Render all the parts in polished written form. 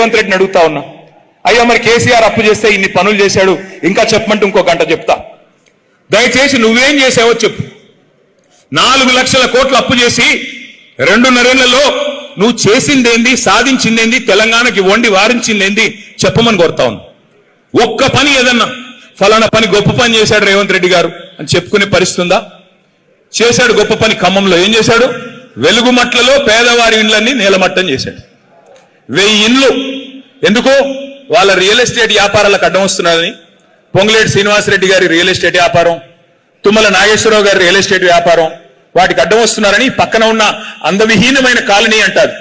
రేవంత్ రెడ్డిని అడుగుతా ఉన్నా, అయ్యా మరి కేసీఆర్ అప్పు చేస్తే ఇన్ని పనులు చేశాడు, ఇంకా చెప్పమంటే ఇంకో గంట చెప్తా. దయచేసి నువ్వేం చేసావో చెప్పు. 4 లక్షల కోట్లు అప్పు చేసి 2.5 ఏళ్లలో నువ్వు చేసిందేంది, సాధించిందేంది, తెలంగాణకి వండి వారించిందేంది చెప్పమని కోరుతా ఉంది. ఒక్క పని ఏదన్నా ఫలానా పని గొప్ప పని చేశాడు రేవంత్ రెడ్డి గారు అని చెప్పుకునే పరిస్థితి ఉందా? చేశాడు గొప్ప పని. ఖమ్మంలో ఏం చేశాడు? వెలుగుమట్లలో పేదవారి ఇండ్లన్నీ నేలమట్టం చేశాడు. 1000 ఇండ్లు. ఎందుకు? వాళ్ళ రియల్ ఎస్టేట్ వ్యాపారాలకు అడ్డం వస్తున్నారని. పొంగులేటి శ్రీనివాసరెడ్డి గారి రియల్ ఎస్టేట్ వ్యాపారం, తుమ్మల నాగేశ్వరరావు గారి రియల్ ఎస్టేట్ వ్యాపారం, వాటికి అడ్డం వస్తున్నారని పక్కన ఉన్న అందవిహీనమైన కాలనీ అంటారు,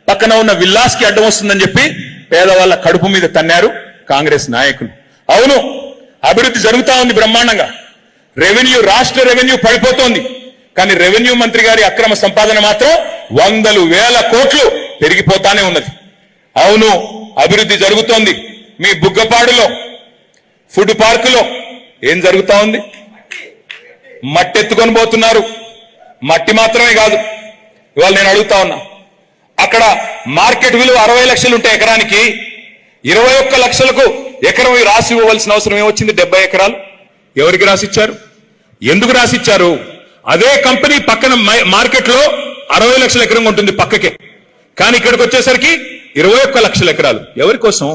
పక్కన ఉన్న విల్లాస్ కి అడ్డం వస్తుందని చెప్పి పేదవాళ్ళ కడుపు మీద తన్నారు కాంగ్రెస్ నాయకులు. అవును, అభివృద్ధి జరుగుతా ఉంది బ్రహ్మాండంగా. రెవెన్యూ, రాష్ట్ర రెవెన్యూ పడిపోతోంది. కానీ రెవెన్యూ మంత్రి గారి అక్రమ సంపాదన మాత్రం 100,000 కోట్లు పెరిగిపోతానే ఉన్నది. అవును, అభివృద్ధి జరుగుతోంది. మీ బుగ్గపాడులో ఫుడ్ పార్కులో ఏం జరుగుతా ఉంది? మట్టి ఎత్తుకొని పోతున్నారు. మట్టి మాత్రమే కాదు, ఇవాళ నేను అడుగుతా ఉన్నా, అక్కడ మార్కెట్ విలువ 60 లక్షలు ఉంటే ఎకరానికి 21 లక్షలకు ఎకరం రాసి ఇవ్వవలసిన అవసరం ఏమొచ్చింది? 70 ఎకరాలు. ఎవరికి రాసిచ్చారు? ఎందుకు రాసిచ్చారు? అదే కంపెనీ పక్కన మార్కెట్ లో 60 లక్షల ఎకరం ఉంటుంది పక్కకే, కానీ ఇక్కడికి వచ్చేసరికి 21 లక్షల ఎకరాలు. ఎవరి కోసం?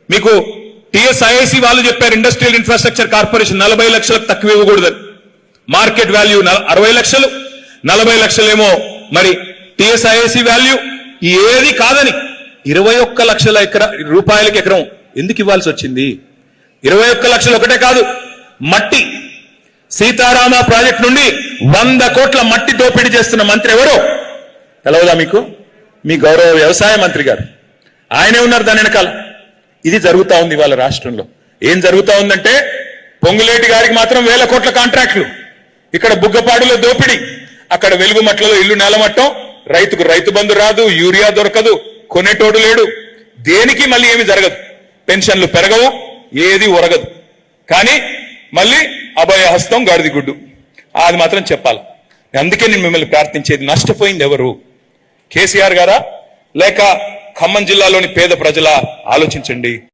మీకు టిఎస్ఐఐసి వాళ్ళు చెప్పారు, ఇండస్ట్రియల్ ఇన్ఫ్రాస్ట్రక్చర్ కార్పొరేషన్ 40 లక్షలకు తక్కువ ఇవ్వకూడదని. మార్కెట్ వాల్యూ 60 లక్షలు, 40 లక్షలేమో మరి టిఎస్ఐఐసి వాల్యూ. ఏది కాదని 21 లక్షల రూపాయలకి ఎకరం ఎందుకు ఇవ్వాల్సి వచ్చింది? 21 లక్షలు ఒకటే కాదు, మట్టి సీతారామ ప్రాజెక్ట్ నుండి 100 కోట్ల మట్టి దోపిడీ చేస్తున్న మంత్రి ఎవరో తెలవదా మీకు? మీ గౌరవ వ్యవసాయ మంత్రి గారు, ఆయనే ఉన్నారు దాని వెనకాల. ఇది జరుగుతా ఉంది ఇవాళ రాష్ట్రంలో. ఏం జరుగుతా ఉందంటే, పొంగులేటి గారికి మాత్రం 1000 కోట్ల కాంట్రాక్టులు, ఇక్కడ బుగ్గపాడులో దోపిడీ, అక్కడ వెలుగుమట్లలో ఇల్లు నేలమట్టం, రైతుకు రైతు బంధు రాదు, యూరియా దొరకదు, కొనేటోడు లేడు, దేనికి మళ్ళీ ఏమి జరగదు, పెన్షన్లు పెరగవు, ఏది ఒరగదు. కానీ మళ్ళీ అభయహస్తం గాడిది గుడ్డు, అది మాత్రం చెప్పాలి. అందుకే నేను మిమ్మల్ని ప్రార్థించేది, నష్టపోయింది ఎవరు? కేసీఆర్ గారా లేక ఖమ్మం జిల్లాలోని పేద ప్రజల? ఆలోచించండి.